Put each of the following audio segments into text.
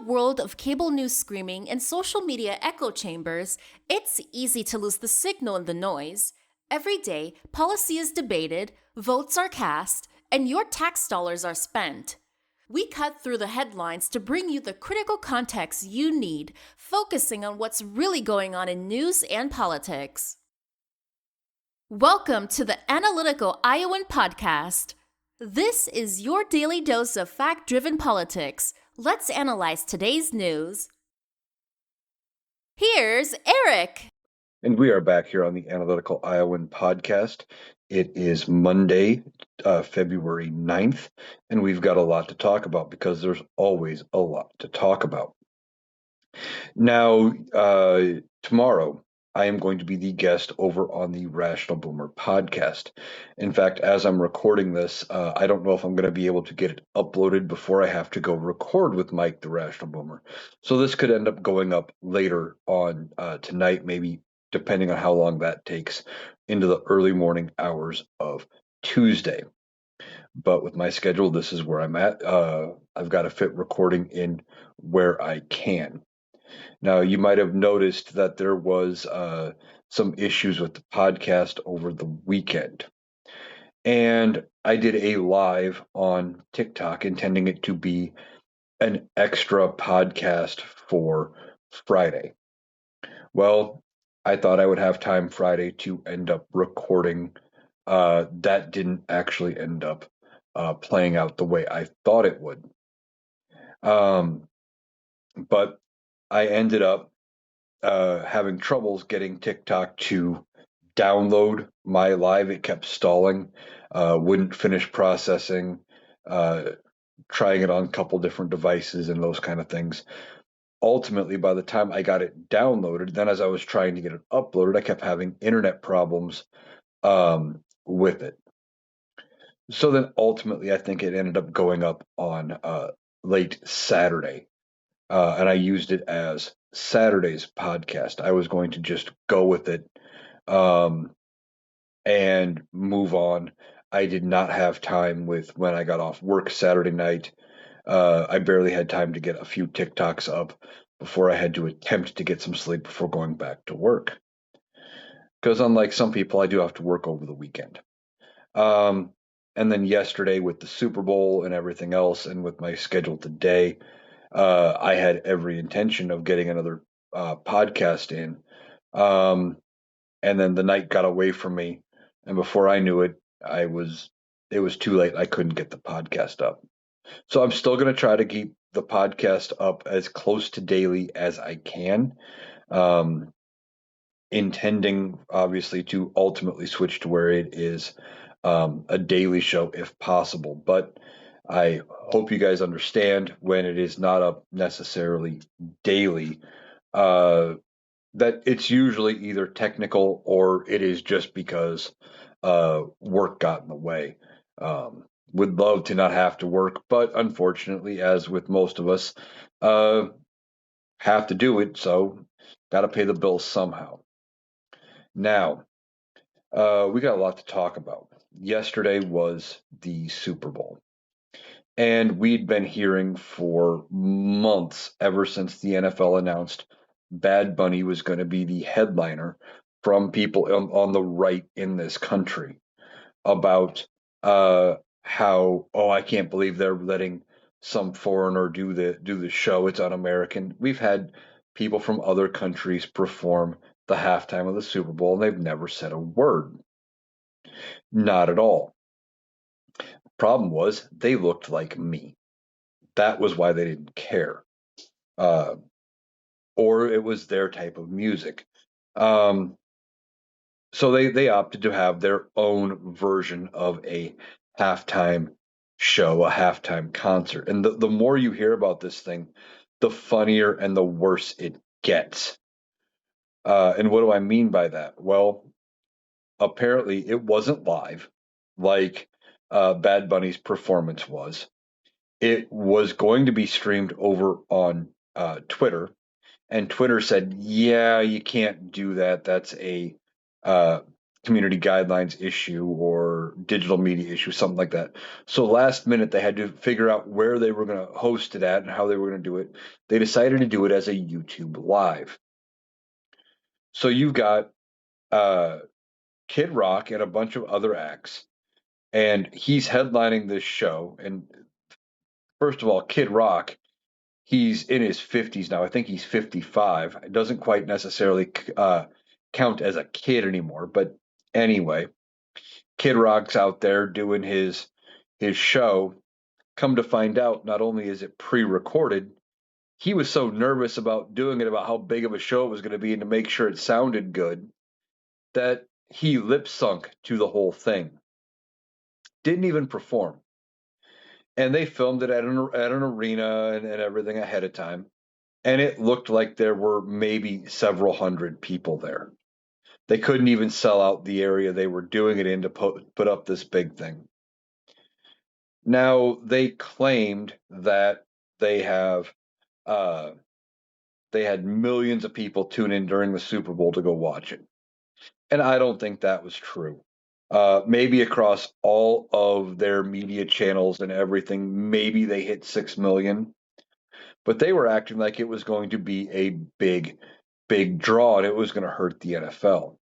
world of cable news screaming and social media echo chambers, it's easy to lose the signal in the noise. Every day, policy is debated, votes are cast, and your tax dollars are spent. We cut through the headlines to bring you the critical context you need, focusing on what's really going on in news and politics. Welcome to the Analytical Iowan Podcast. This is your daily dose of fact-driven politics. Let's analyze today's news. Here's Eric. And we are back here on the Analytical Iowan Podcast. It is Monday, February 9th, and we've got a lot to talk about because there's always a lot to talk about. Now, tomorrow, I am going to be the guest over on the Rational Boomer podcast. In fact, as I'm recording this, I don't know if I'm going to be able to get it uploaded before I have to go record with Mike, the Rational Boomer. So this could end up going up later on tonight, maybe depending on how long that takes, into the early morning hours of Tuesday. But with my schedule, this is where I'm at. I've got to fit recording in where I can. Now, you might have noticed that there was some issues with the podcast over the weekend. And I did a live on TikTok, intending it to be an extra podcast for Friday. Well, I thought I would have time Friday to end up recording. That didn't actually end up playing out the way I thought it would. But I ended up having troubles getting TikTok to download my live. It kept stalling, wouldn't finish processing, trying it on a couple different devices and those kind of things. Ultimately, by the time I got it downloaded, then as I was trying to get it uploaded, I kept having internet problems with it. So then ultimately, I think it ended up going up on late Saturday. And I used it as Saturday's podcast. I was going to just go with it and move on. I did not have time with when I got off work Saturday night. I barely had time to get a few TikToks up before I had to attempt to get some sleep before going back to work. Because unlike some people, I do have to work over the weekend. And then yesterday with the Super Bowl and everything else, and with my schedule today, I had every intention of getting another podcast in. And then the night got away from me. And before I knew it, it was too late. I couldn't get the podcast up. So I'm still going to try to keep the podcast up as close to daily as I can. Intending obviously to ultimately switch to where it is a daily show if possible. But I hope you guys understand when it is not up necessarily daily, that it's usually either technical or it is just because work got in the way. Would love to not have to work, but unfortunately, as with most of us, have to do it, so got to pay the bills somehow. Now, we got a lot to talk about. Yesterday was the Super Bowl. And we'd been hearing for months, ever since the NFL announced Bad Bunny was going to be the headliner, from people on the right in this country about how, oh, I can't believe they're letting some foreigner do the show. It's un-American. We've had people from other countries perform the halftime of the Super Bowl, and they've never said a word. Not at all. Problem was, they looked like me. That was why they didn't care. Or it was their type of music. So they opted to have their own version of a halftime show, a halftime concert. And the more you hear about this thing, the funnier and the worse it gets. And what do I mean by that? Well, apparently it wasn't live like Bad Bunny's performance was. It was going to be streamed over on Twitter, and Twitter said, "Yeah, you can't do that. That's a community guidelines issue or digital media issue, something like that. So last minute, they had to figure out where they were going to host it at and how they were going to do it. They decided to do it as a YouTube live. So you've got uh, Kid Rock and a bunch of other acts, and he's headlining this show. And first of all, Kid Rock, he's in his 50s now. I think he's 55. It doesn't quite necessarily count as a kid anymore, but anyway, Kid Rock's out there doing his show. Come to find out, not only is it pre-recorded, he was so nervous about doing it, about how big of a show it was going to be, and to make sure it sounded good, that he lip sunk to the whole thing. Didn't even perform. And they filmed it at an arena and everything ahead of time. And it looked like there were maybe several hundred people there. They couldn't even sell out the area they were doing it in to put up this big thing. Now they claimed that they have uh, they had millions of people tune in during the Super Bowl to go watch it, and I don't think that was true. Maybe across all of their media channels and everything, maybe they hit 6 million, but they were acting like it was going to be a big draw and it was going to hurt the NFL.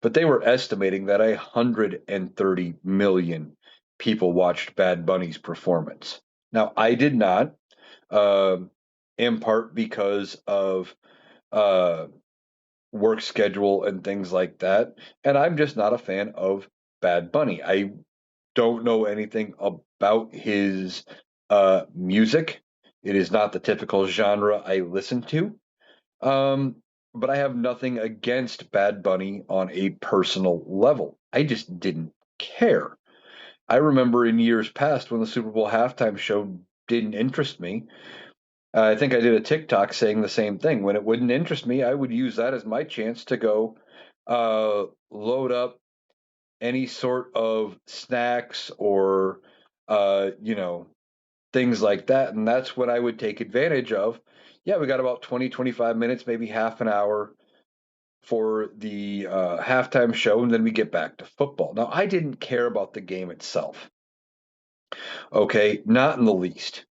But they were estimating that 130 million people watched Bad Bunny's performance. Now, I did not, uh, in part because of uh, work schedule and things like that. And I'm just not a fan of Bad Bunny. I don't know anything about his music. It is not the typical genre I listen to. Um, but I have nothing against Bad Bunny on a personal level. I just didn't care. I remember in years past when the Super Bowl halftime show didn't interest me. I think I did a TikTok saying the same thing. When it wouldn't interest me, I would use that as my chance to go load up any sort of snacks or, you know, things like that. And that's what I would take advantage of. Yeah, we got about 20, 25 minutes, maybe half an hour for the halftime show, and then we get back to football. Now, I didn't care about the game itself. Okay, not in the least,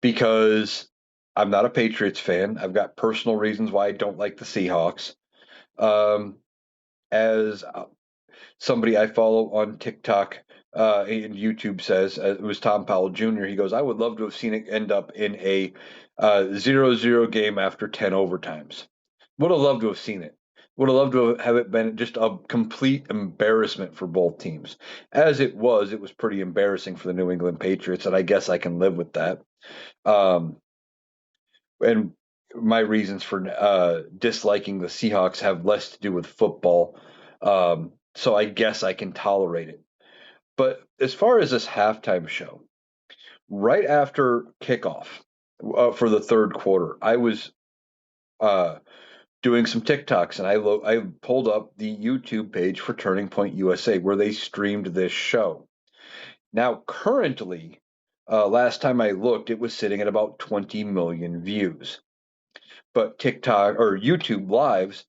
because I'm not a Patriots fan. I've got personal reasons why I don't like the Seahawks. Um, as somebody I follow on TikTok and YouTube says, it was Tom Powell Jr. He goes, I would love to have seen it end up in a 0-0 game after 10 overtimes. Would have loved to have seen it. Would have loved to have it been just a complete embarrassment for both teams. As it was pretty embarrassing for the New England Patriots, and I guess I can live with that. Um, and my reasons for disliking the Seahawks have less to do with football. So I guess I can tolerate it. But as far as this halftime show, right after kickoff for the third quarter, I was uh, doing some TikToks and I pulled up the YouTube page for Turning Point USA where they streamed this show. Now, currently, last time I looked, it was sitting at about 20 million views. But TikTok or YouTube lives,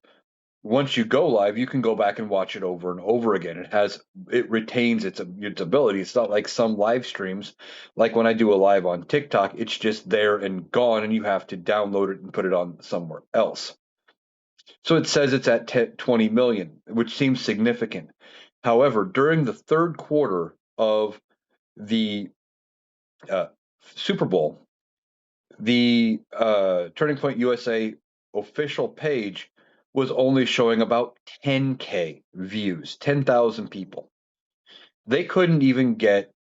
once you go live, you can go back and watch it over and over again. It retains its ability. It's not like some live streams, like when I do a live on TikTok, it's just there and gone, and you have to download it and put it on somewhere else. So it says it's at 20 million, which seems significant. However, during the third quarter of the uh, Super Bowl, the Turning Point USA official page was only showing about 10K views, 10,000 people. They couldn't even get,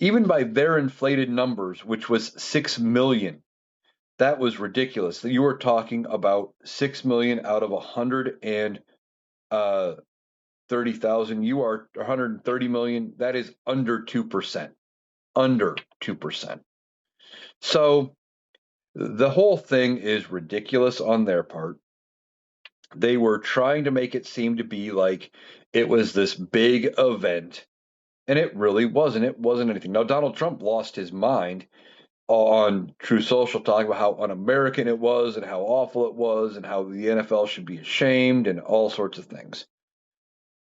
even by their inflated numbers, which was 6 million. That was ridiculous. You were talking about 6 million out of 130,000. You are 130 million. That is under 2%. Under 2%. So the whole thing is ridiculous on their part. They were trying to make it seem to be like it was this big event, and it really wasn't. It wasn't anything. Now, Donald Trump lost his mind on True Social talking about how un-American it was and how awful it was and how the NFL should be ashamed and all sorts of things.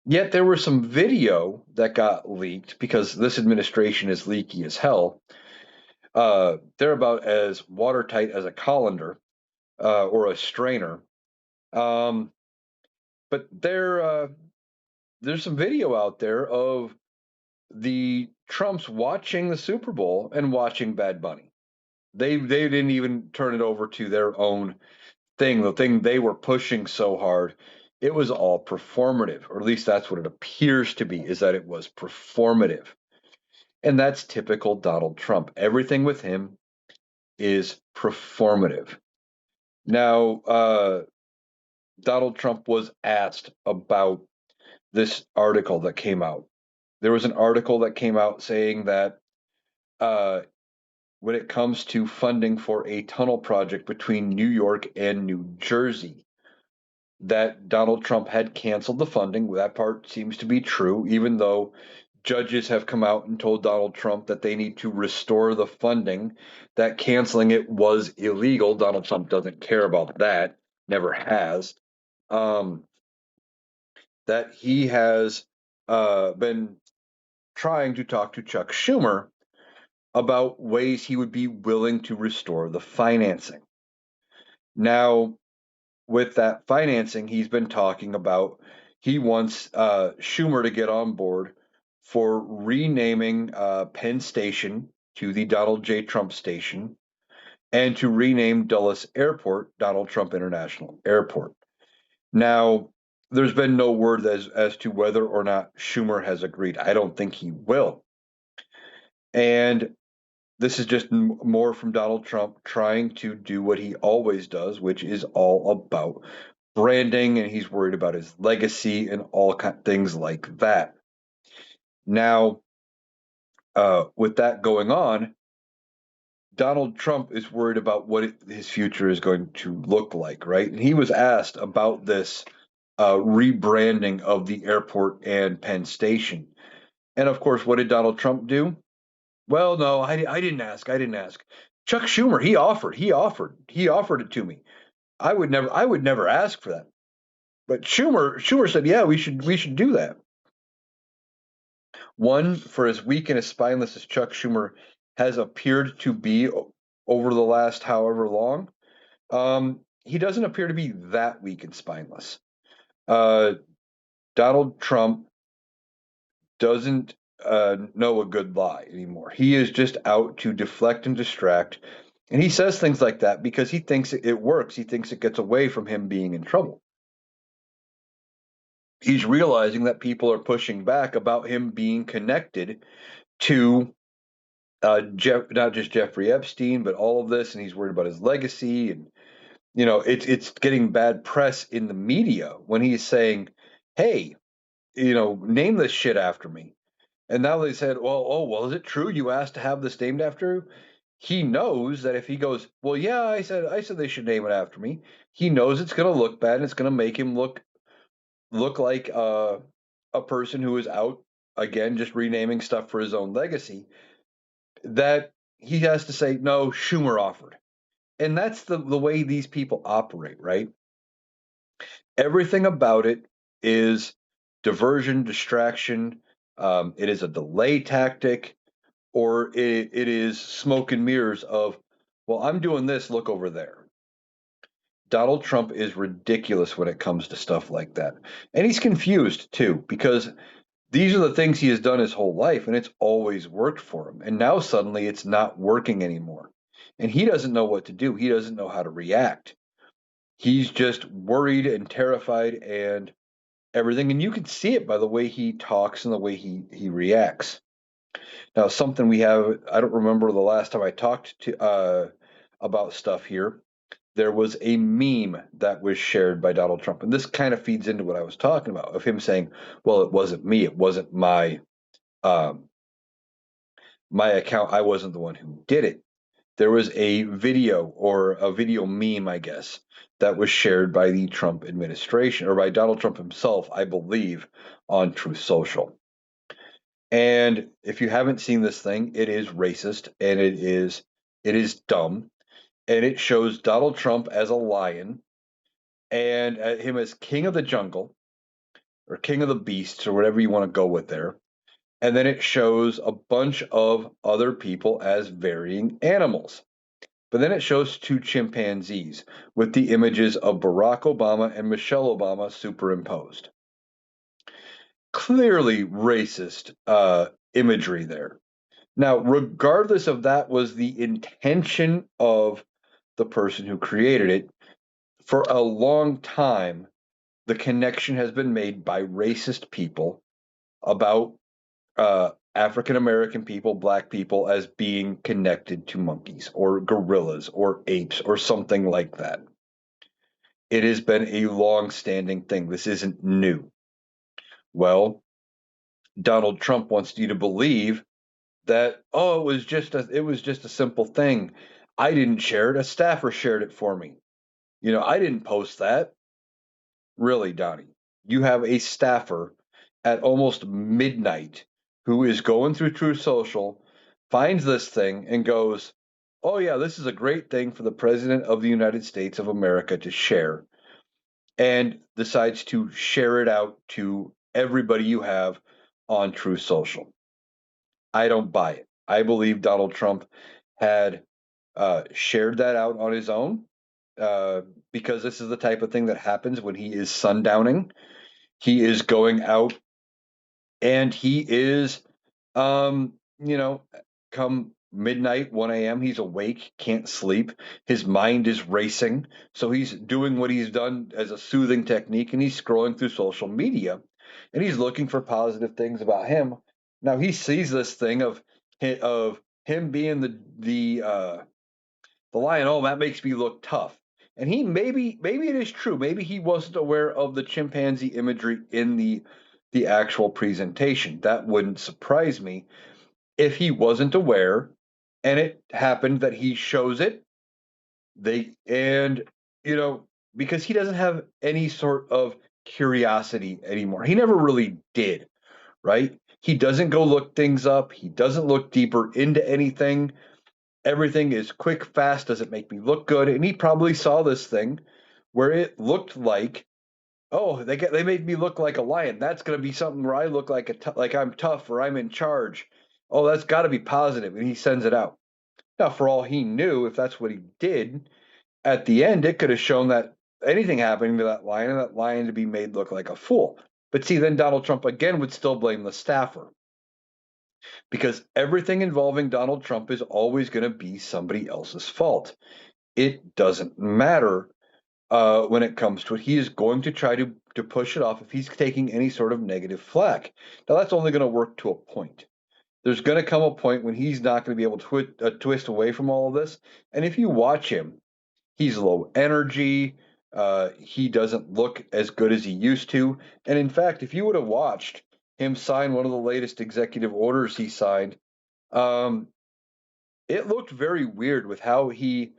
Yet there was some video that got leaked because this administration is leaky as hell. They're about as watertight as a colander or a strainer. Um, but there's some video out there of the Trumps watching the Super Bowl and watching Bad Bunny. They didn't even turn it over to their own thing, the thing they were pushing so hard. It was all performative, or at least that's what it appears to be, is that it was performative. And that's typical Donald Trump. Everything with him is performative. Now, Donald Trump was asked about this article that came out. There was an article that came out saying that uh, when it comes to funding for a tunnel project between New York and New Jersey, that Donald Trump had canceled the funding. That part seems to be true, even though judges have come out and told Donald Trump that they need to restore the funding, that canceling it was illegal. Donald Trump doesn't care about that, never has. Um, that he has been trying to talk to Chuck Schumer about ways he would be willing to restore the financing. Now, with that financing, he's been talking about he wants Schumer to get on board for renaming Penn Station to the Donald J. Trump Station and to rename Dulles Airport Donald Trump International Airport. Now, there's been no word as to whether or not Schumer has agreed. I don't think he will. And this is just more from Donald Trump trying to do what he always does, which is all about branding, and he's worried about his legacy and all things like that. Now, with that going on, Donald Trump is worried about what his future is going to look like, right? And he was asked about this rebranding of the airport and Penn Station. And of course, what did Donald Trump do? Well, no, I didn't ask. I didn't ask. Chuck Schumer, he offered it to me. I would never ask for that. But Schumer said, yeah, we should do that. One, for as weak and as spineless as Chuck Schumer has appeared to be over the last however long, he doesn't appear to be that weak and spineless. Uh, Donald Trump doesn't know a good lie anymore. He is just out to deflect and distract. And he says things like that because he thinks it works. He thinks it gets away from him being in trouble. He's realizing that people are pushing back about him being connected to not just Jeffrey Epstein, but all of this, and he's worried about his legacy. And it's getting bad press in the media when he's saying, "Hey, name this shit after me." And now they said, "Well, oh, well, is it true you asked to have this named after you?" He knows that if he goes, "Well, yeah, I said they should name it after me," he knows it's going to look bad and it's going to make him look like a person who is out again, just renaming stuff for his own legacy. That he has to say, no, Schumer offered. And that's the way these people operate, right? Everything about it is diversion, distraction. It is a delay tactic, or it is smoke and mirrors of, well, I'm doing this, look over there. Donald Trump is ridiculous when it comes to stuff like that. And he's confused too, because these are the things he has done his whole life, and it's always worked for him. And now suddenly it's not working anymore. And he doesn't know what to do. He doesn't know how to react. He's just worried and terrified and everything. And you can see it by the way he talks and the way he reacts. Now, something we have, I don't remember the last time I talked to about stuff here. There was a meme that was shared by Donald Trump. And this kind of feeds into what I was talking about of him saying, well, it wasn't me. It wasn't um, my account. I wasn't the one who did it. There was a video or a video meme, I guess, that was shared by the Trump administration or by Donald Trump himself, I believe, on Truth Social. And if you haven't seen this thing, it is racist and it is dumb, and it shows Donald Trump as a lion and him as king of the jungle, or King of the Beasts or whatever you want to go with there. And then it shows a bunch of other people as varying animals. But then it shows two chimpanzees with the images of Barack Obama and Michelle Obama superimposed. Clearly racist imagery there. Now, regardless of that was the intention of the person who created it, for a long time, the connection has been made by racist people about African American people, black people, as being connected to monkeys or gorillas or apes or something like that. It has been a long standing thing. This isn't new. Well, Donald Trump wants you to believe that, oh, it was just a simple thing. I didn't share it. A staffer shared it for me. I didn't post that. Really, Donnie, you have a staffer at almost midnight who is going through True Social, finds this thing, and goes, "Oh, yeah, this is a great thing for the President of the United States of America to share," and decides to share it out to everybody you have on True Social. I don't buy it. I believe Donald Trump had shared that out on his own uh, because this is the type of thing that happens when he is sundowning. He is going out and he is, um, you know, come midnight, 1 a.m., he's awake, can't sleep. His mind is racing. So he's doing what he's done as a soothing technique and he's scrolling through social media and he's looking for positive things about him. Now he sees this thing of him being the lion. Oh, that makes me look tough. And he maybe it is true. Maybe he wasn't aware of the chimpanzee imagery in the actual presentation. That wouldn't surprise me if he wasn't aware and it happened that he shows it. They and you know because he doesn't have any sort of curiosity anymore. He never really did, right? He doesn't go look things up. He doesn't look deeper into anything. Everything is quick, fast. Does it make me look good? And he probably saw this thing where it looked like, oh, they made me look like a lion. That's going to be something where I look like I'm tough or I'm in charge. Oh, that's got to be positive, and he sends it out. Now, for all he knew, if that's what he did, at the end it could have shown that anything happening to that lion and that lion to be made look like a fool. But see, then Donald Trump again would still blame the staffer because everything involving Donald Trump is always going to be somebody else's fault. It doesn't matter when it comes to it. He is going to try to push it off if he's taking any sort of negative flack. Now, that's only going to work to a point. There's going to come a point when he's not going to be able to twist away from all of this. And if you watch him, he's low energy. He doesn't look as good as he used to. And in fact, if you would have watched him sign one of the latest executive orders he signed, um, it looked very weird with how he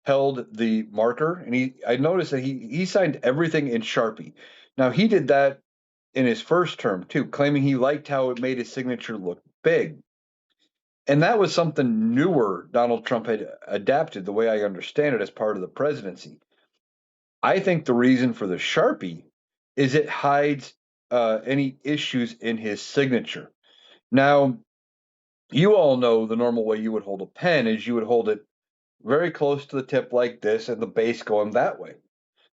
held the marker. And I noticed that he signed everything in Sharpie. Now he did that in his first term too, claiming he liked how it made his signature look big. And that was something newer Donald Trump had adapted, the way I understand it, as part of the presidency. I think the reason for the Sharpie is it hides any issues in his signature. Now, you all know the normal way you would hold a pen is you would hold it very close to the tip like this and the base going that way.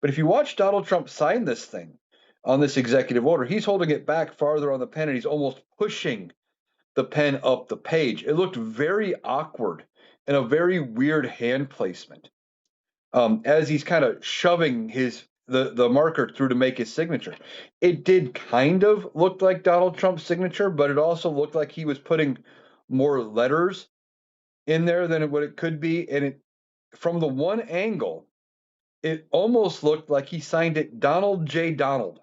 But if you watch Donald Trump sign this thing on this executive order, he's holding it back farther on the pen and he's almost pushing the pen up the page. It looked very awkward and a very weird hand placement as he's kind of shoving the marker through to make his signature. It did kind of look like Donald Trump's signature, but it also looked like he was putting more letters in there than what it could be. And it from the one angle, it almost looked like he signed it Donald J. Donald,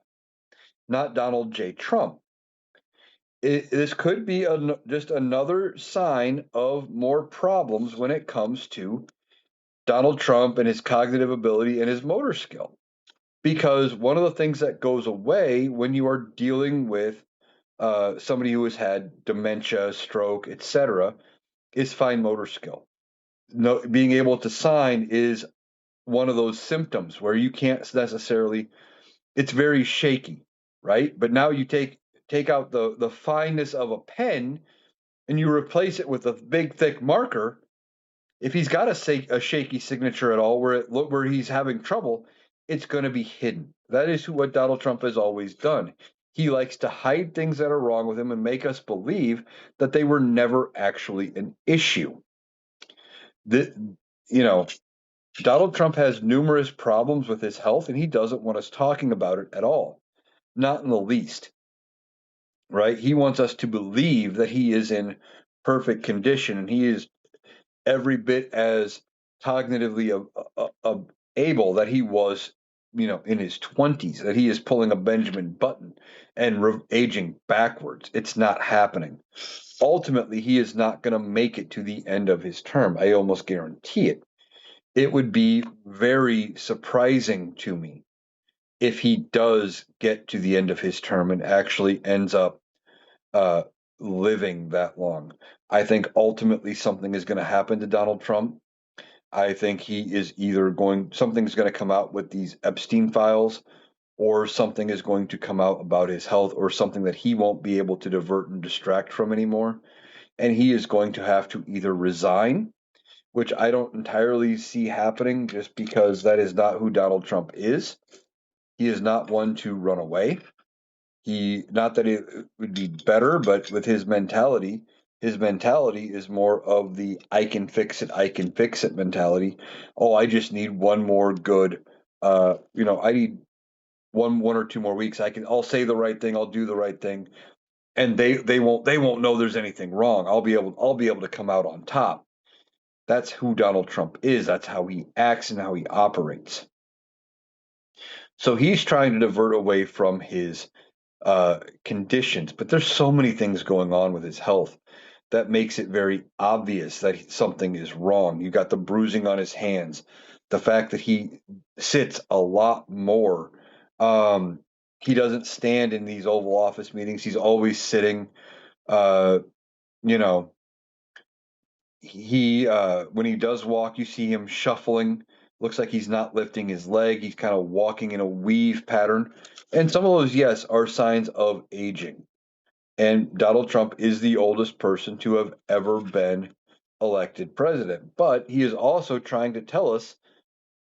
not Donald J. Trump. This could be just another sign of more problems when it comes to Donald Trump and his cognitive ability and his motor skill. Because one of the things that goes away when you are dealing with somebody who has had dementia, stroke, etc., is fine motor skill. No, being able to sign is one of those symptoms where you can't necessarily, it's very shaky. right? But now you take out the fineness of a pen and you replace it with a big thick marker. If he's got a shaky signature at all, where he's having trouble, it's going to be hidden. That is what Donald Trump has always done. He likes to hide things that are wrong with him and make us believe that they were never actually an issue. The, you know, Donald Trump has numerous problems with his health, and he doesn't want us talking about it at all. Not in the least, right? He wants us to believe that he is in perfect condition, and he is every bit as cognitively able that he was, in his 20s, that he is pulling a Benjamin Button and aging backwards. It's not happening. Ultimately, he is not going to make it to the end of his term. I almost guarantee it. It would be very surprising to me if he does get to the end of his term and actually ends up uh, living that long. I think ultimately something is going to happen to Donald Trump. I think he is either something's going to come out with these Epstein files, or something is going to come out about his health, or something that he won't be able to divert and distract from anymore. And he is going to have to either resign, which I don't entirely see happening just because that is not who Donald Trump is. He is not one to run away. Not that it would be better, but with his mentality is more of the I can fix it mentality. Oh, I just need one more good, I need one or two more weeks. I'll say the right thing, I'll do the right thing, and they won't know there's anything wrong. I'll be able to come out on top. That's who Donald Trump is. That's how he acts and how he operates. So he's trying to divert away from his conditions, but there's so many things going on with his health that makes it very obvious that something is wrong. You got the bruising on his hands, the fact that he sits a lot more. Um, he doesn't stand in these Oval Office meetings. He's always sitting. Uh, you know, he when he does walk, you see him shuffling. Looks like he's not lifting his leg. He's kind of walking in a weave pattern. And some of those, yes, are signs of aging. And Donald Trump is the oldest person to have ever been elected president. But he is also trying to tell us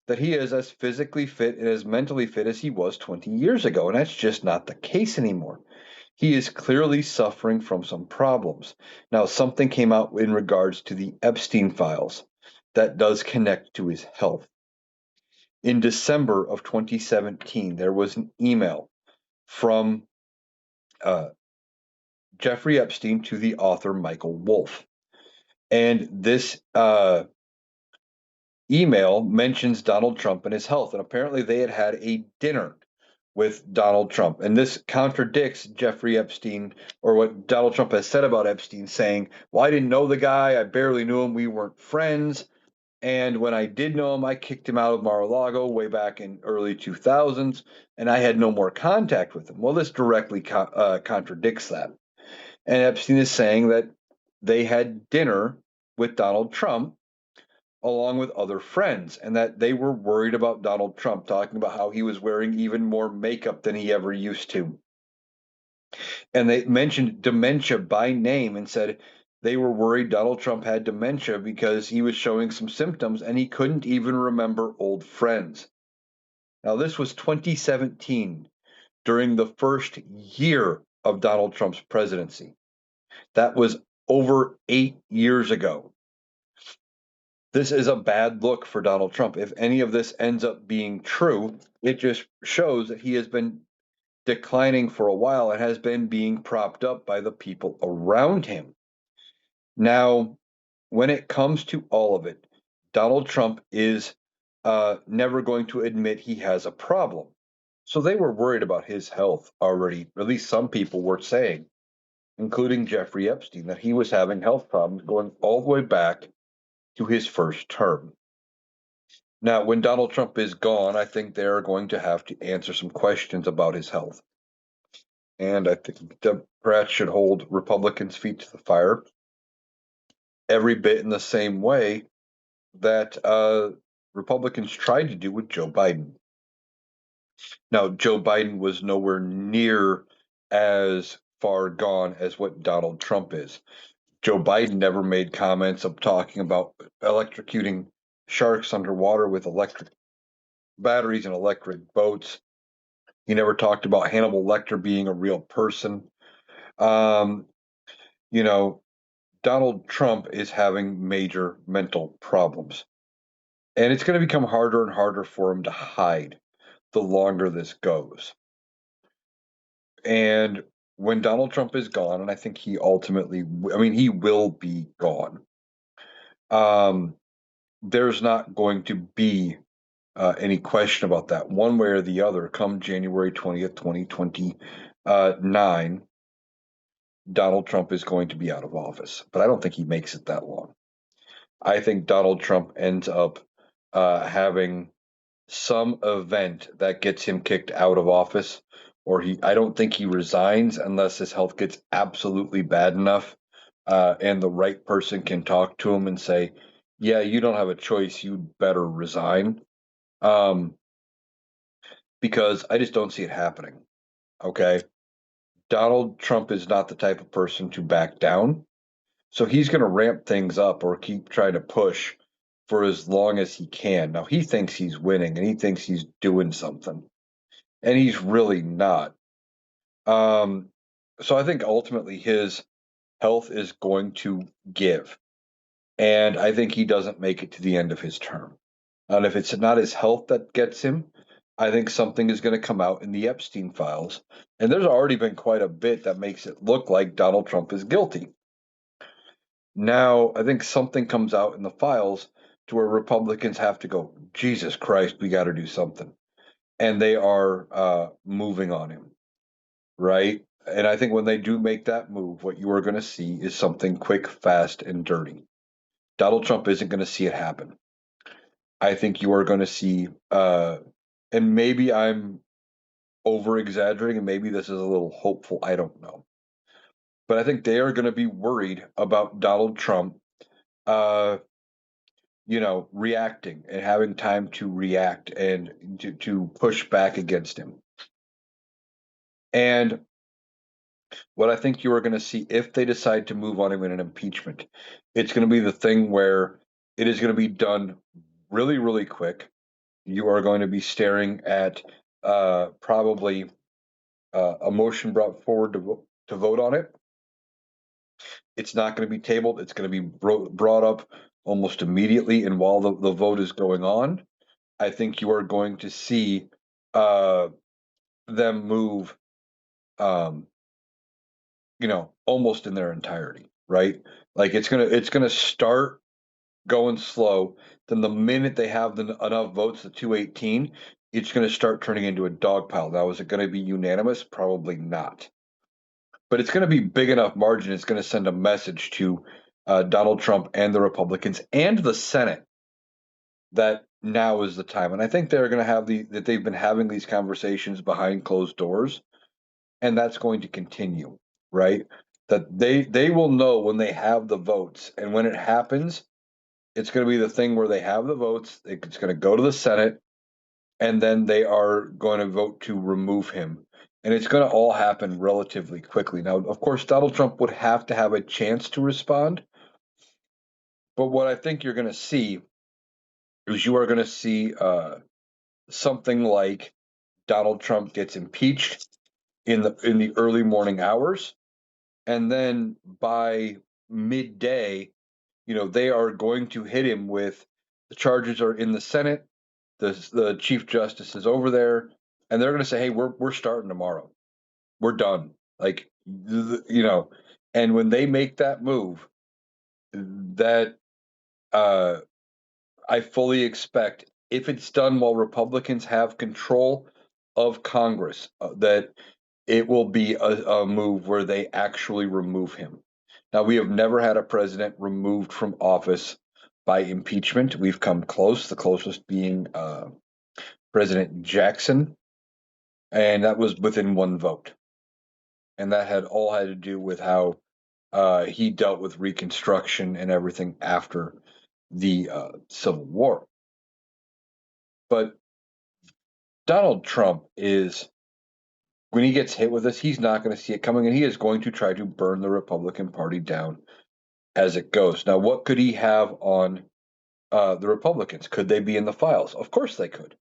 that he is as physically fit and as mentally fit as he was 20 years ago. And that's just not the case anymore. He is clearly suffering from some problems. Now, something came out in regards to the Epstein files that does connect to his health. In December of 2017, there was an email from uh, Jeffrey Epstein to the author Michael Wolff. And this email mentions Donald Trump and his health. And apparently they had a dinner with Donald Trump. And this contradicts Jeffrey Epstein, or what Donald Trump has said about Epstein, saying, well, I didn't know the guy. I barely knew him. We weren't friends. And when I did know him, I kicked him out of Mar-a-Lago way back in early 2000s, and I had no more contact with him. Well, this directly contradicts that. And Epstein is saying that they had dinner with Donald Trump along with other friends, and that they were worried about Donald Trump, talking about how he was wearing even more makeup than he ever used to. And they mentioned dementia by name and said they were worried Donald Trump had dementia because he was showing some symptoms and he couldn't even remember old friends. Now, this was 2017, during the first year of Donald Trump's presidency. That was over 8 years ago. This is a bad look for Donald Trump. If any of this ends up being true, it just shows that he has been declining for a while and has been being propped up by the people around him. Now, when it comes to all of it, Donald Trump is never going to admit he has a problem. So they were worried about his health already. At least some people were saying, including Jeffrey Epstein, that he was having health problems going all the way back to his first term. Now, when Donald Trump is gone, I think they're going to have to answer some questions about his health. And I think Democrats should hold Republicans' feet to the fire every bit in the same way that Republicans tried to do with Joe Biden. Now, Joe Biden was nowhere near as far gone as what Donald Trump is. Joe Biden never made comments of talking about electrocuting sharks underwater with electric batteries and electric boats. He never talked about Hannibal Lecter being a real person. Um, you know, Donald Trump is having major mental problems. And it's going to become harder and harder for him to hide the longer this goes. And when Donald Trump is gone, and I think he ultimately, I mean, he will be gone, um, there's not going to be any question about that. One way or the other, come January 20th, 2029, Donald Trump is going to be out of office. But I don't think he makes it that long. I think Donald Trump ends up having some event that gets him kicked out of office, or I don't think he resigns unless his health gets absolutely bad enough, and the right person can talk to him and say, yeah, you don't have a choice, you'd better resign. Um, because I just don't see it happening. Okay. Donald Trump is not the type of person to back down. So he's going to ramp things up or keep trying to push for as long as he can. Now, he thinks he's winning and he thinks he's doing something, and he's really not. Um, so I think ultimately his health is going to give, and I think he doesn't make it to the end of his term. And if it's not his health that gets him, I think something is going to come out in the Epstein files. And there's already been quite a bit that makes it look like Donald Trump is guilty. Now, I think something comes out in the files to where Republicans have to go, Jesus Christ, we got to do something. And they are moving on him, right? And I think when they do make that move, what you are going to see is something quick, fast, and dirty. Donald Trump isn't going to see it happen. I think you are going to see, and maybe I'm over exaggerating, and maybe this is a little hopeful. I don't know. But I think they are going to be worried about Donald Trump, uh, reacting and having time to react and to push back against him. And what I think you are going to see if they decide to move on him in an impeachment, it's going to be the thing where it is going to be done really, really quick. You are going to be staring at probably a motion brought forward to vote on it. It's not going to be tabled. It's going to be brought up almost immediately. And while the vote is going on, I think you are going to see uh, them move, um, almost in their entirety, right? Like it's gonna start going slow. Then the minute they have enough votes, the 218, it's going to start turning into a dog pile. Now, is it going to be unanimous? Probably not. But it's going to be big enough margin. It's going to send a message to Donald Trump and the Republicans and the Senate that now is the time. And I think they're going to have that they've been having these conversations behind closed doors, and that's going to continue, right? That they will know when they have the votes, and when it happens, it's going to be the thing where they have the votes. It's going to go to the Senate, and then they are going to vote to remove him. And it's going to all happen relatively quickly. Now, of course, Donald Trump would have to have a chance to respond. But what I think you're going to see is you are going to see something like Donald Trump gets impeached in the early morning hours, and then by midday, they are going to hit him with the charges are in the Senate. The Chief Justice is over there, and they're going to say, "Hey, we're starting tomorrow. We're done." Like, and when they make that move, that uh, I fully expect, if it's done while Republicans have control of Congress, that it will be a move where they actually remove him. Now, we have never had a president removed from office by impeachment. We've come close, the closest being President Jackson, and that was within one vote. And that had to do with how he dealt with Reconstruction and everything after the Civil War. But Donald Trump is, when he gets hit with this, he's not going to see it coming, and he is going to try to burn the Republican Party down as it goes. Now, what could he have on the Republicans? Could they be in the files? Of course they could.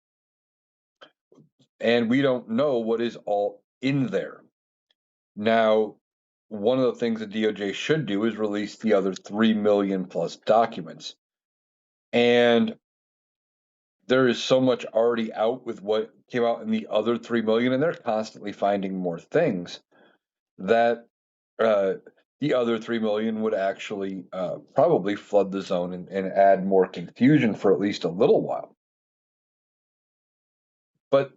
And we don't know what is all in there. Now, one of the things the DOJ should do is release the other 3 million plus documents. And there is so much already out with what came out in the other 3 million, and they're constantly finding more things that the other 3 million would actually probably flood the zone and add more confusion for at least a little while. But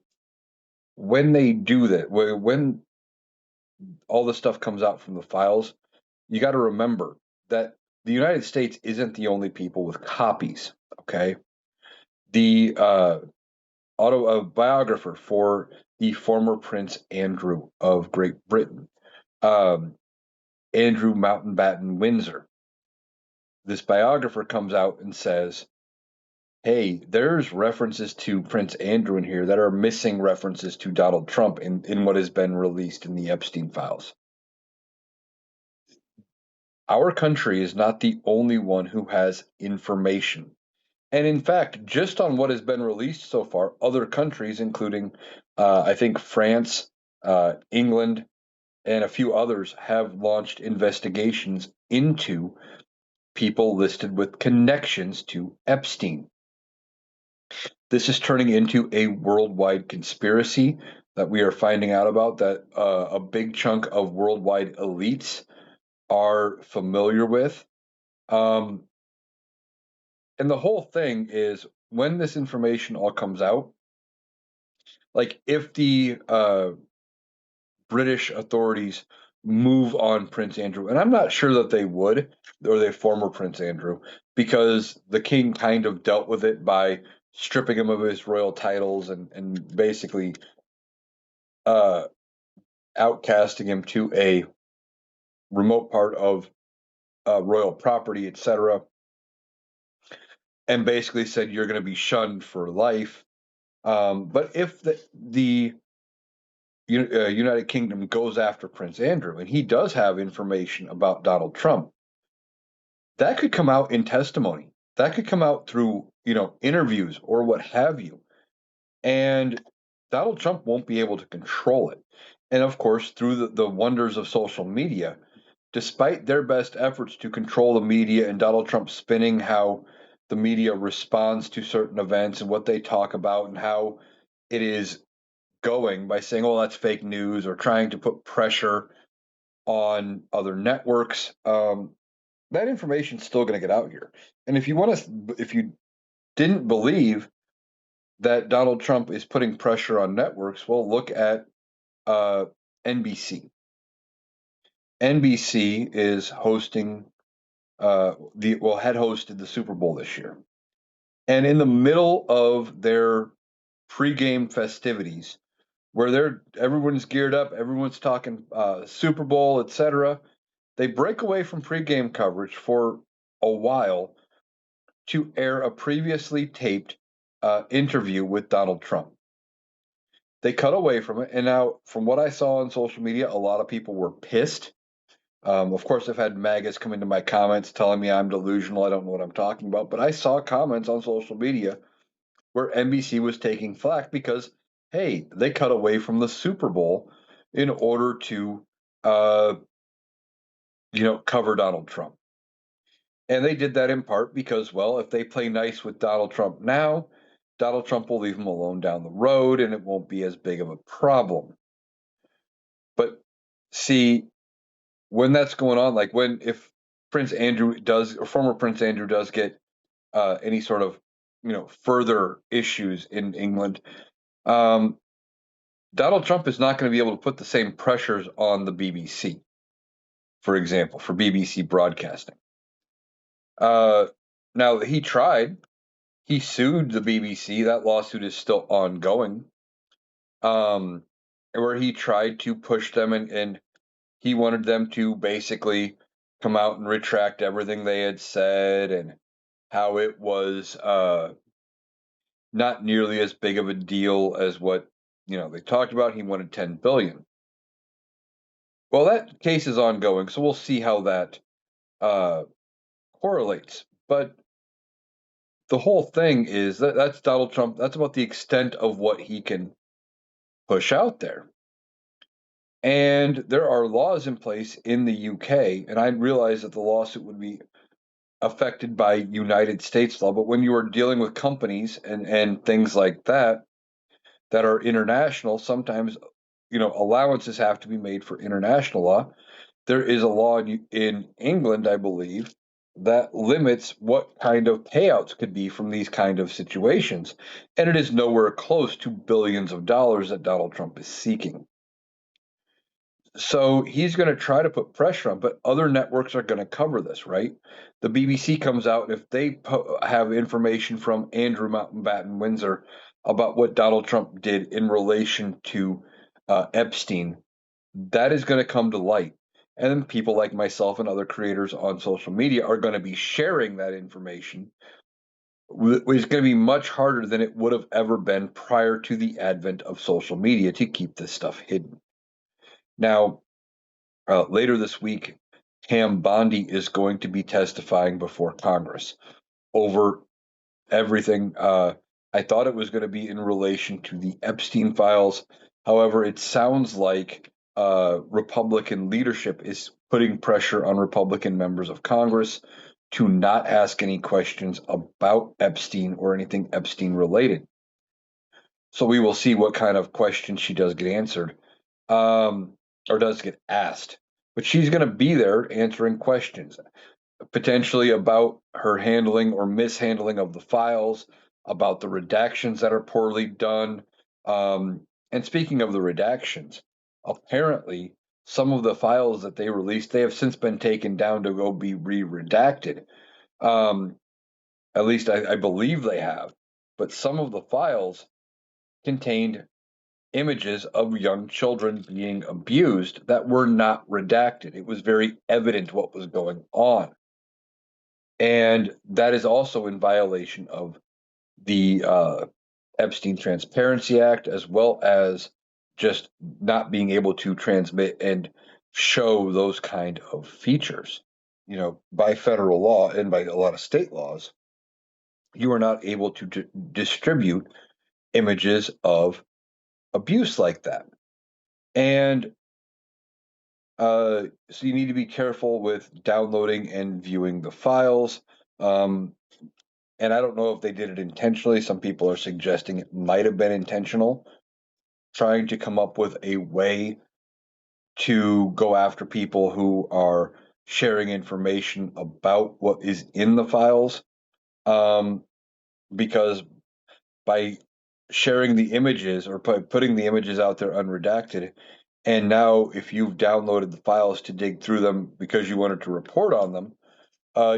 when they do that, when all the stuff comes out from the files, you got to remember that the United States isn't the only people with copies. Okay, the biographer for the former Prince Andrew of Great Britain, Andrew Mountbatten Windsor. This biographer comes out and says, hey, there's references to Prince Andrew in here that are missing references to Donald Trump in what has been released in the Epstein files. Our country is not the only one who has information. And in fact, just on what has been released so far, other countries, including I think France, England, and a few others, have launched investigations into people listed with connections to Epstein. This is turning into a worldwide conspiracy that we are finding out about, that a big chunk of worldwide elites are familiar with. And the whole thing is, when this information all comes out, like if the British authorities move on Prince Andrew, and I'm not sure that they would, or the former Prince Andrew, because the king kind of dealt with it by stripping him of his royal titles and basically outcasting him to a remote part of royal property, etc., and basically said you're going to be shunned for life. But if the United Kingdom goes after Prince Andrew, and he does have information about Donald Trump, that could come out in testimony. That could come out through, interviews or what have you. And Donald Trump won't be able to control it. And of course, through the wonders of social media, despite their best efforts to control the media and Donald Trump spinning how the media responds to certain events and what they talk about and how it is going by saying, oh, that's fake news, or trying to put pressure on other networks, that information's still going to get out here. And if you didn't believe that Donald Trump is putting pressure on networks, well, look at NBC. NBC is hosting had hosted the Super Bowl this year, and in the middle of their pregame festivities, where everyone's geared up, everyone's talking Super Bowl, etc., they break away from pregame coverage for a while to air a previously taped interview with Donald Trump. They cut away from it, and now, from what I saw on social media, a lot of people were pissed. Of course, I've had MAGAs come into my comments telling me I'm delusional, I don't know what I'm talking about, but I saw comments on social media where NBC was taking flack because, hey, they cut away from the Super Bowl in order to, cover Donald Trump. And they did that in part because, well, if they play nice with Donald Trump now, Donald Trump will leave them alone down the road and it won't be as big of a problem. But see, when that's going on, like if Prince Andrew does, or former Prince Andrew does get any sort of, further issues in England, Donald Trump is not going to be able to put the same pressures on the BBC, for example, for BBC broadcasting. Now, he tried. He sued the BBC. That lawsuit is still ongoing. Where he tried to push them, and he wanted them to basically come out and retract everything they had said, and how it was not nearly as big of a deal as what they talked about. He wanted 10 billion. Well, that case is ongoing, so we'll see how that uh, correlates. But the whole thing is that's Donald Trump. That's about the extent of what he can push out there. And there are laws in place in the UK, and I realize that the lawsuit would be affected by United States law, but when you are dealing with companies and things like that are international, sometimes allowances have to be made for international law. There is a law in England, I believe, that limits what kind of payouts could be from these kind of situations, and it is nowhere close to billions of dollars that Donald Trump is seeking. So he's going to try to put pressure on, but other networks are going to cover this, right? The BBC comes out, and if they have information from Andrew Mountbatten Windsor about what Donald Trump did in relation to Epstein, that is going to come to light. And then people like myself and other creators on social media are going to be sharing that information, which is going to be much harder than it would have ever been prior to the advent of social media to keep this stuff hidden. Now, later this week, Pam Bondi is going to be testifying before Congress over everything. I thought it was going to be in relation to the Epstein files. However, it sounds like Republican leadership is putting pressure on Republican members of Congress to not ask any questions about Epstein or anything Epstein related. So we will see what kind of questions she does get answered, or does get asked. But she's going to be there answering questions, potentially about her handling or mishandling of the files, about the redactions that are poorly done. And speaking of the redactions, apparently some of the files that they released, they have since been taken down to go be re-redacted. At least I believe they have. But some of the files contained images of young children being abused that were not redacted. It was very evident what was going on. And that is also in violation of the Epstein Transparency Act, as well as just not being able to transmit and show those kind of features. By federal law and by a lot of state laws, you are not able to distribute images of abuse like that. And so you need to be careful with downloading and viewing the files. And I don't know if they did it intentionally. Some people are suggesting it might have been intentional, trying to come up with a way to go after people who are sharing information about what is in the files. Because by sharing the images or putting the images out there unredacted, and now if you've downloaded the files to dig through them because you wanted to report on them,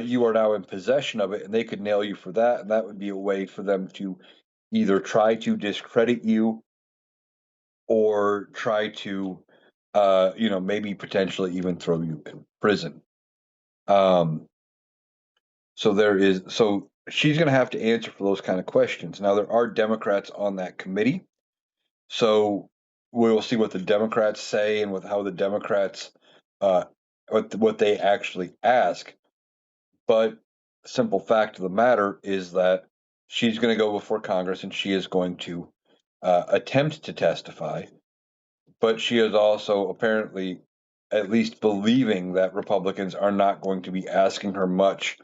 you are now in possession of it, and they could nail you for that. And that would be a way for them to either try to discredit you or try to, maybe potentially even throw you in prison. Um, so she's going to have to answer for those kind of questions. Now, there are Democrats on that committee. So we will see what the Democrats say and with how the Democrats, uh, what they actually ask. But simple fact of the matter is that she's going to go before Congress and she is going to attempt to testify. But she is also apparently at least believing that Republicans are not going to be asking her much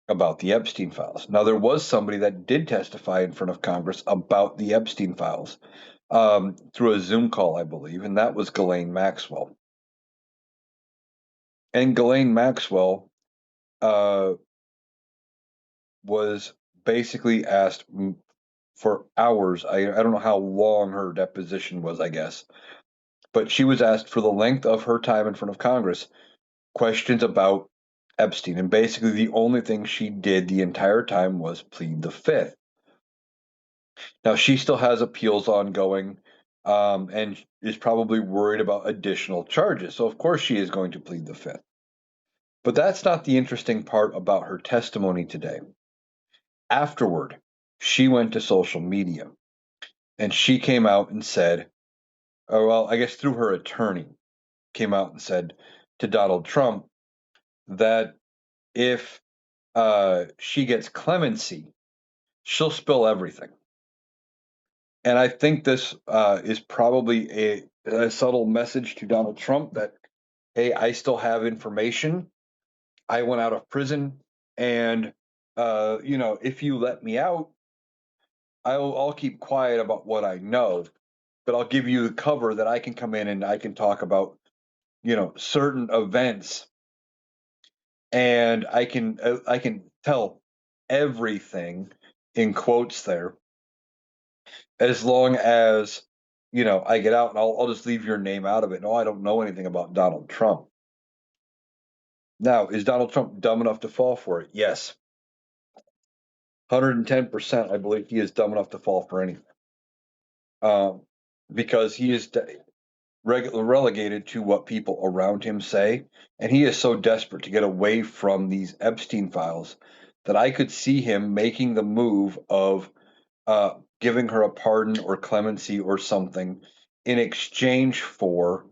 about the Epstein files. Now, there was somebody that did testify in front of Congress about the Epstein files through a Zoom call, I believe, and that was Ghislaine Maxwell. And Ghislaine Maxwell was basically asked for hours. I don't know how long her deposition was, I guess, but she was asked for the length of her time in front of Congress questions about Epstein. And basically, the only thing she did the entire time was plead the fifth. Now, she still has appeals ongoing and is probably worried about additional charges. So, of course, she is going to plead the fifth. But that's not the interesting part about her testimony today. Afterward, she went to social media and she came out and said, oh, well, I guess through her attorney, came out and said to Donald Trump that if she gets clemency, she'll spill everything. And I think this is probably a subtle message to Donald Trump that, hey, I still have information. I went out of prison, and if you let me out, I'll keep quiet about what I know, but I'll give you the cover that I can come in and I can talk about, certain events, and I can tell everything in quotes there, as long as I get out, and I'll just leave your name out of it. No, I don't know anything about Donald Trump. Now, is Donald Trump dumb enough to fall for it? Yes, 110%. I believe he is dumb enough to fall for anything, um, because he is relegated to what people around him say, and he is so desperate to get away from these Epstein files that I could see him making the move of giving her a pardon or clemency or something in exchange for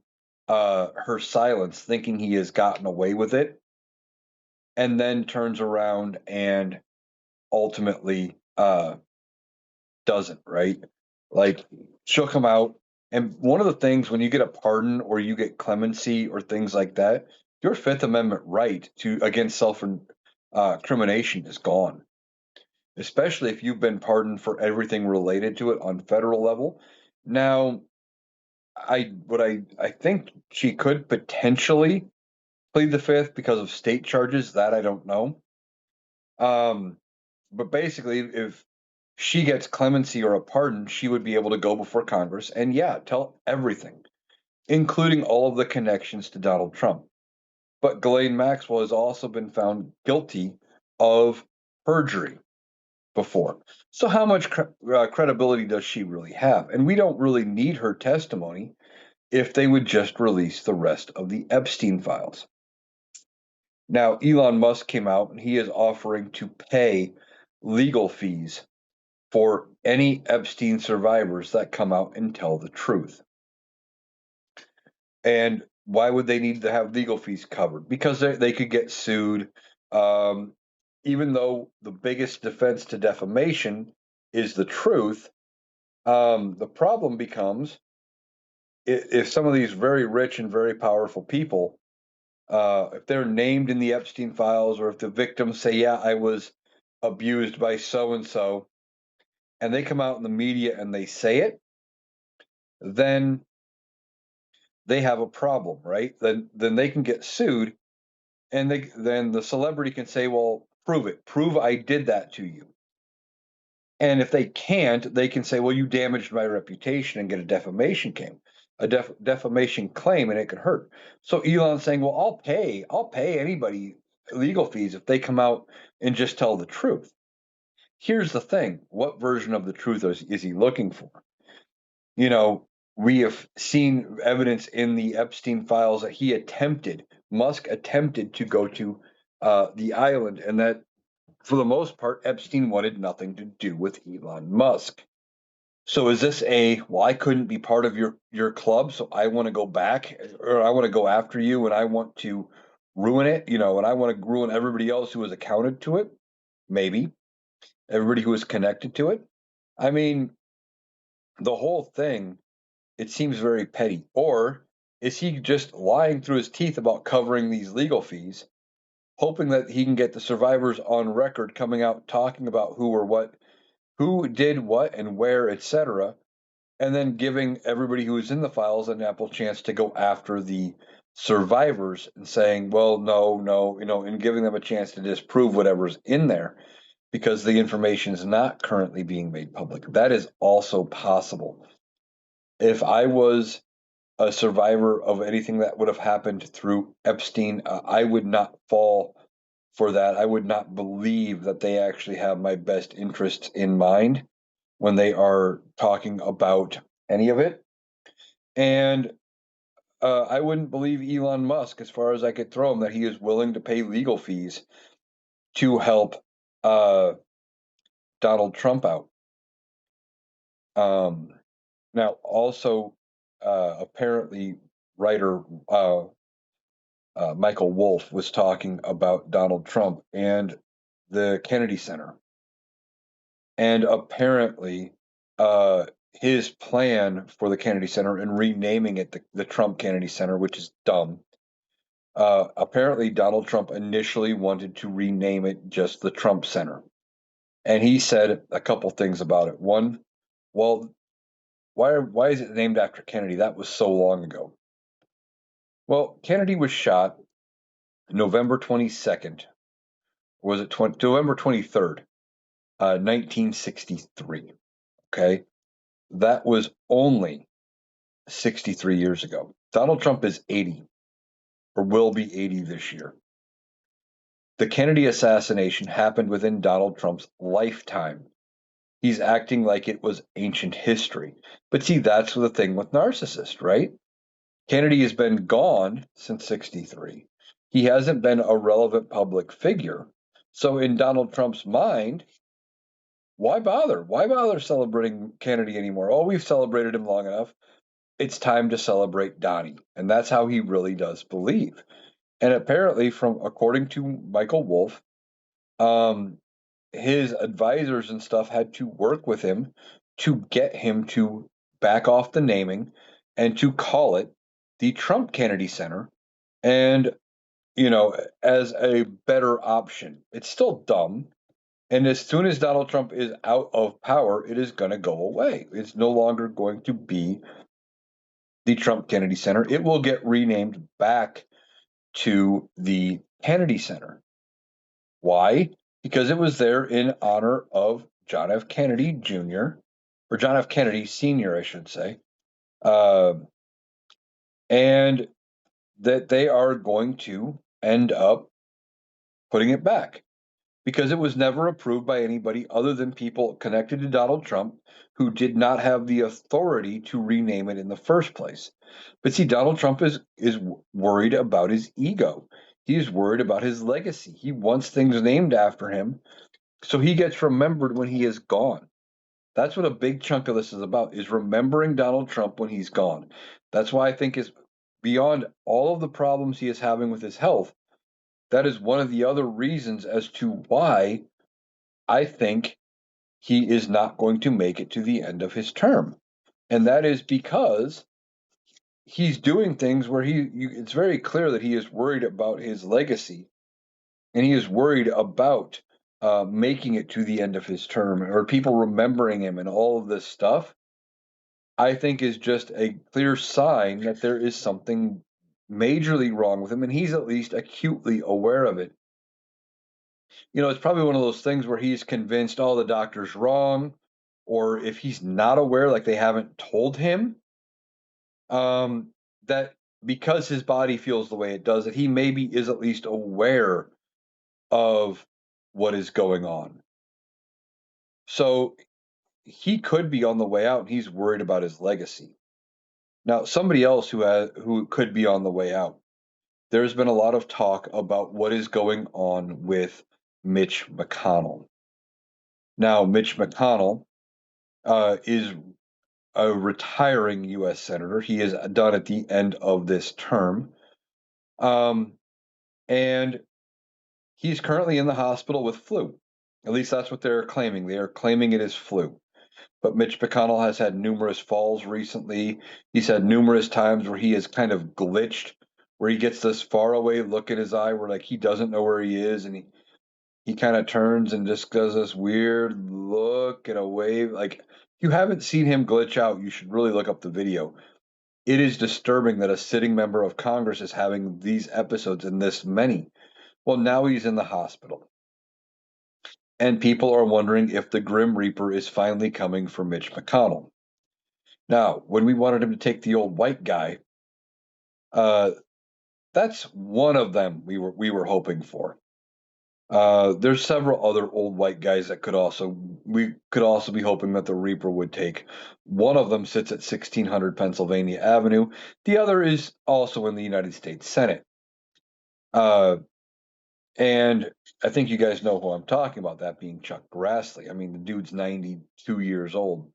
her silence, thinking he has gotten away with it, and then turns around and ultimately doesn't, right? Like, she'll come out, and one of the things when you get a pardon or you get clemency or things like that, your Fifth Amendment right to against self crimination is gone, especially if you've been pardoned for everything related to it on federal level. Now, I think she could potentially plead the fifth because of state charges. That I don't know. Um, but basically, if she gets clemency or a pardon, she would be able to go before Congress and, yeah, tell everything, including all of the connections to Donald Trump. But Ghislaine Maxwell has also been found guilty of perjury before. So how much credibility does she really have? And we don't really need her testimony if they would just release the rest of the Epstein files. Now, Elon Musk came out and he is offering to pay legal fees for any Epstein survivors that come out and tell the truth. And why would they need to have legal fees covered? Because they could get sued. Um, Even though the biggest defense to defamation is the truth, the problem becomes if some of these very rich and very powerful people, if they're named in the Epstein files, or if the victims say, yeah, I was abused by so and they come out in the media and they say it, then they have a problem, right? Then they can get sued, and then the celebrity can say, well, prove it, prove I did that to you. And if they can't, they can say, well, you damaged my reputation, and get a defamation claim, and it could hurt. So Elon's saying, well, I'll pay anybody legal fees if they come out and just tell the truth. Here's the thing: what version of the truth is he looking for? You know, we have seen evidence in the Epstein files that Musk attempted to go to the island, and that for the most part, Epstein wanted nothing to do with Elon Musk. So is this well, I couldn't be part of your club, so I want to go back, or I want to go after you, and I want to ruin it, and I want to ruin everybody else who was accounted to it? Maybe everybody who was connected to it. I mean, the whole thing, it seems very petty. Or is he just lying through his teeth about covering these legal fees, hoping that he can get the survivors on record coming out talking about who did what and where, etc., and then giving everybody who is in the files an ample chance to go after the survivors and saying, well, no, no, and giving them a chance to disprove whatever's in there because the information is not currently being made public. That is also possible. If I was a survivor of anything that would have happened through Epstein, I would not fall for that. I would not believe that they actually have my best interests in mind when they are talking about any of it. And I wouldn't believe Elon Musk, as far as I could throw him, that he is willing to pay legal fees to help Donald Trump out. Now, also, apparently, writer Michael Wolff was talking about Donald Trump and the Kennedy Center. And apparently, his plan for the Kennedy Center and renaming it the Trump Kennedy Center, which is dumb. Apparently, Donald Trump initially wanted to rename it just the Trump Center. And he said a couple things about it. One, well, why is it named after Kennedy? That was so long ago. Well, Kennedy was shot November 22nd. Was it November 23rd, 1963? Okay. That was only 63 years ago. Donald Trump is 80 or will be 80 this year. The Kennedy assassination happened within Donald Trump's lifetime. He's acting like it was ancient history. But see, that's the thing with narcissists, right? Kennedy has been gone since 63. He hasn't been a relevant public figure. So in Donald Trump's mind, why bother? Why bother celebrating Kennedy anymore? Oh, we've celebrated him long enough. It's time to celebrate Donnie. And that's how he really does believe. And apparently, according to Michael Wolff, his advisors and stuff had to work with him to get him to back off the naming and to call it the Trump Kennedy Center. And, as a better option. It's still dumb. And as soon as Donald Trump is out of power, it is going to go away. It's no longer going to be the Trump Kennedy Center. It will get renamed back to the Kennedy Center. Why? Because it was there in honor of John F. Kennedy Jr., or John F. Kennedy Sr., I should say. And that they are going to end up putting it back because it was never approved by anybody other than people connected to Donald Trump who did not have the authority to rename it in the first place. But see, Donald Trump is worried about his ego. He's worried about his legacy. He wants things named after him so he gets remembered when he is gone. That's what a big chunk of this is about, is remembering Donald Trump when he's gone. That's why I think is beyond all of the problems he is having with his health, that is one of the other reasons as to why I think he is not going to make it to the end of his term. And that is because he's doing things where it's very clear that he is worried about his legacy and he is worried about making it to the end of his term or people remembering him and all of this stuff. I think is just a clear sign that there is something majorly wrong with him, and he's at least acutely aware of it. It's probably one of those things where he's convinced, oh, the doctor's wrong, or if he's not aware, like they haven't told him, that because his body feels the way it does, that he maybe is at least aware of what is going on. So he could be on the way out, and he's worried about his legacy. Now, somebody else who could be on the way out. There's been a lot of talk about what is going on with Mitch McConnell. Now, Mitch McConnell is a retiring U.S. senator. He is done at the end of this term. And he's currently in the hospital with flu. At least that's what they're claiming. They are claiming it is flu. But Mitch McConnell has had numerous falls recently. He's had numerous times where he has kind of glitched, where he gets this far away look in his eye where like he doesn't know where he is, and he kind of turns and just does this weird look and a wave. Like, if you haven't seen him glitch out, you should really look up the video. It is disturbing that a sitting member of Congress is having these episodes and this many. Well, now he's in the hospital. And people are wondering if the Grim Reaper is finally coming for Mitch McConnell. Now, when we wanted him to take the old white guy, that's one of them we were hoping for. There's several other old white guys that we could also be hoping that the Reaper would take. One of them sits at 1600 Pennsylvania Avenue. The other is also in the United States Senate. And I think you guys know who I'm talking about, that being Chuck Grassley. I mean, the dude's 92 years old.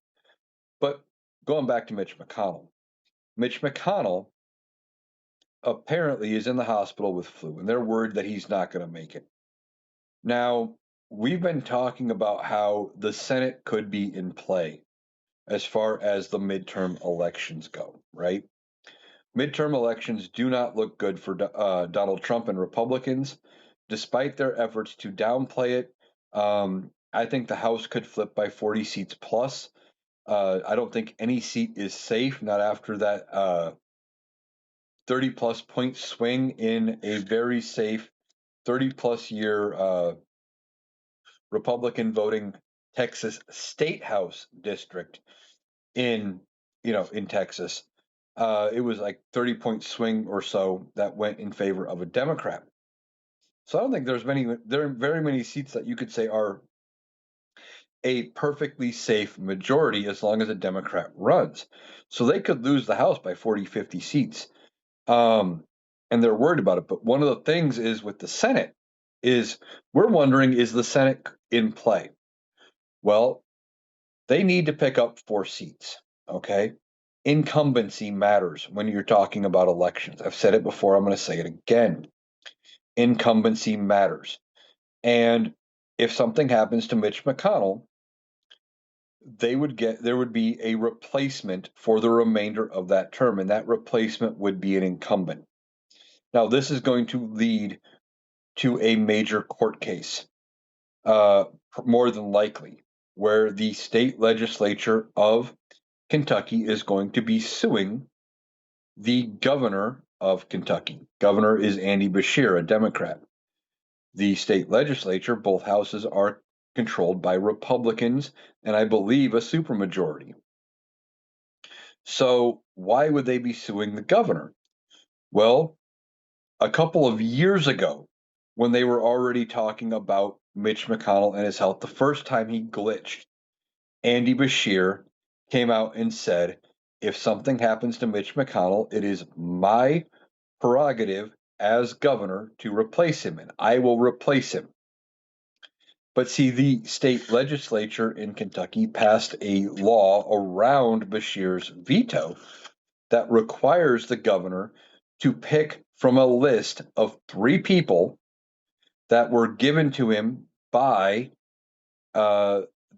But going back to Mitch McConnell, Mitch McConnell apparently is in the hospital with flu, and they're worried that he's not going to make it. Now, we've been talking about how the Senate could be in play as far as the midterm elections go, right? Midterm elections do not look good for Donald Trump and Republicans, despite their efforts to downplay it. I think the House could flip by 40 seats plus. I don't think any seat is safe, not after that 30 plus point swing in a very safe 30 plus year Republican voting Texas State House district in in Texas. It was like 30-point swing or so that went in favor of a Democrat. So I don't think there are very many seats that you could say are a perfectly safe majority as long as a Democrat runs. So they could lose the House by 40, 50 seats. Um, and they're worried about it. But one of the things is with the Senate is we're wondering, is the Senate in play? Well, they need to pick up 4 seats. Okay. Incumbency matters when you're talking about elections. I've said it before, I'm going to say it again. Incumbency matters. And if something happens to Mitch McConnell, there would be a replacement for the remainder of that term, and that replacement would be an incumbent. Now, this is going to lead to a major court case, uh, more than likely, where the state legislature of Kentucky is going to be suing the governor of Kentucky. Governor is Andy Beshear, a Democrat. The state legislature, both houses are controlled by Republicans, and I believe a supermajority. So why would they be suing the governor? Well, a couple of years ago, when they were already talking about Mitch McConnell and his health, the first time he glitched, Andy Beshear came out and said, if something happens to Mitch McConnell, it is my prerogative as governor to replace him, and I will replace him. But see, the state legislature in Kentucky passed a law around Beshear's veto that requires the governor to pick from a list of 3 people that were given to him by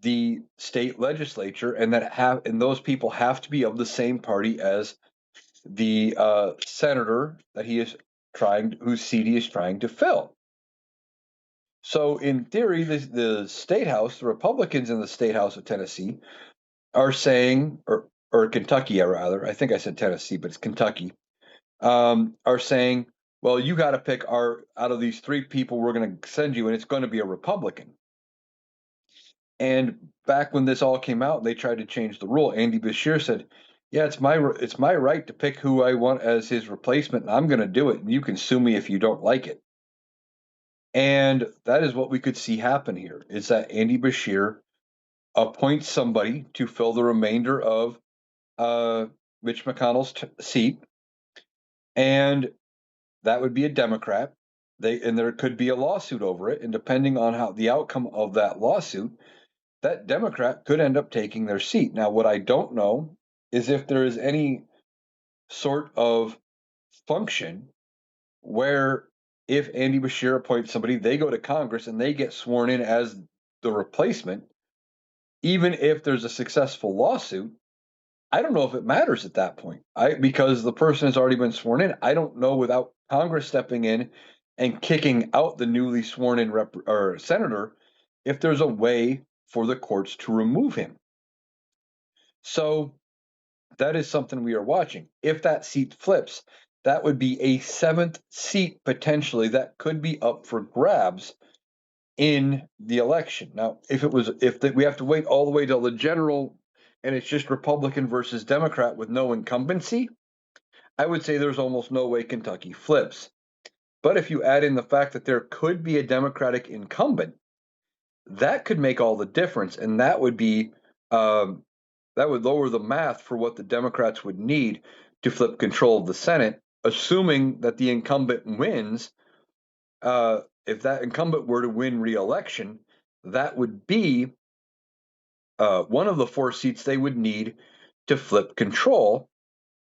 the state legislature, and those people have to be of the same party as the senator that whose seat he is trying to fill. So, in theory, the state house, the Republicans in the state house of Tennessee, are saying, or Kentucky, rather, I think I said Tennessee, but it's Kentucky, are saying, well, you got to pick out of these 3 people we're going to send you, and it's going to be a Republican. And back when this all came out, they tried to change the rule. Andy Beshear said, "Yeah, it's my right to pick who I want as his replacement, and I'm going to do it. And you can sue me if you don't like it." And that is what we could see happen here: is that Andy Beshear appoints somebody to fill the remainder of Mitch McConnell's seat, and that would be a Democrat. There could be a lawsuit over it, and depending on how the outcome of that lawsuit, that Democrat could end up taking their seat. Now, what I don't know is if there is any sort of function where if Andy Beshear appoints somebody, they go to Congress and they get sworn in as the replacement, even if there's a successful lawsuit. I don't know if it matters at that point. Because the person has already been sworn in. I don't know, without Congress stepping in and kicking out the newly sworn in senator, if there's a way for the courts to remove him. So that is something we are watching. If that seat flips, that would be a 7th seat potentially that could be up for grabs in the election. Now, we have to wait all the way till the general and it's just Republican versus Democrat with no incumbency, I would say there's almost no way Kentucky flips. But if you add in the fact that there could be a Democratic incumbent, that could make all the difference, and that would lower the math for what the Democrats would need to flip control of the Senate, assuming that the incumbent wins. if that incumbent were to win re-election, that would be one of the 4 seats they would need to flip control.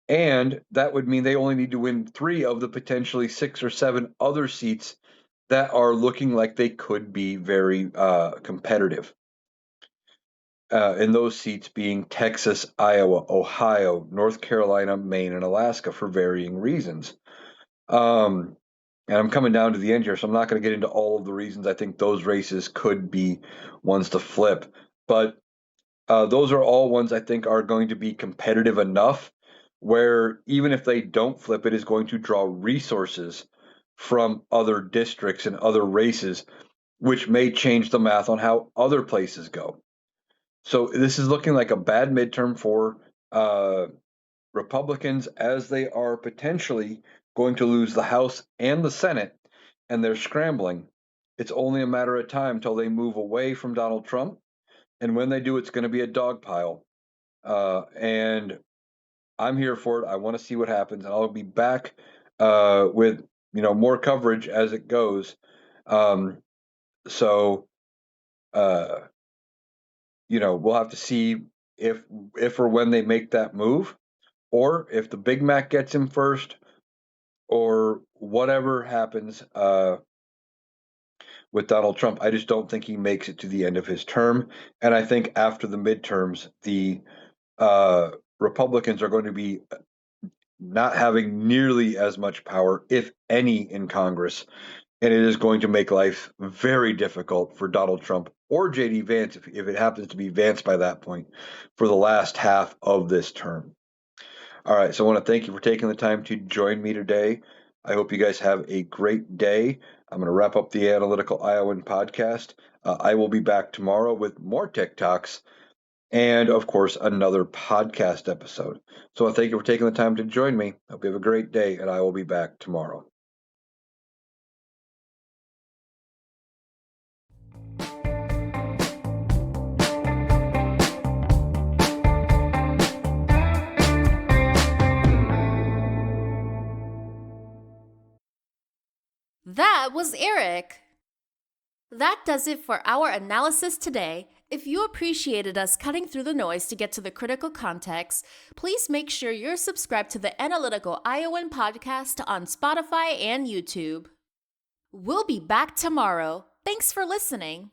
And that would mean they only need to win 3 of the potentially 6 or 7 other seats that are looking like they could be very competitive. And those seats being Texas, Iowa, Ohio, North Carolina, Maine, and Alaska for varying reasons. And I'm coming down to the end here, so I'm not going to get into all of the reasons I think those races could be ones to flip. But those are all ones I think are going to be competitive enough where even if they don't flip, it is going to draw resources from other districts and other races, which may change the math on how other places go. So this is looking like a bad midterm for Republicans, as they are potentially going to lose the House and the Senate, and they're scrambling. It's only a matter of time till they move away from Donald Trump, and when they do, it's going to be a dog pile. And I'm here for it. I want to see what happens, and I'll be back with more coverage as it goes. So we'll have to see if or when they make that move, or if the Big Mac gets him first, or whatever happens with Donald Trump. I just don't think he makes it to the end of his term, and I think after the midterms, the Republicans are going to be not having nearly as much power, if any, in Congress, and it is going to make life very difficult for Donald Trump or J.D. Vance, if it happens to be Vance by that point, for the last half of this term. All right, so I want to thank you for taking the time to join me today. I hope you guys have a great day. I'm going to wrap up the Analytical Iowan podcast. I will be back tomorrow with more TikToks and, of course, another podcast episode. So I thank you for taking the time to join me. Hope you have a great day, and I will be back tomorrow. That was Eric. That does it for our analysis today. If you appreciated us cutting through the noise to get to the critical context, please make sure you're subscribed to the Analytical Iowan podcast on Spotify and YouTube. We'll be back tomorrow. Thanks for listening.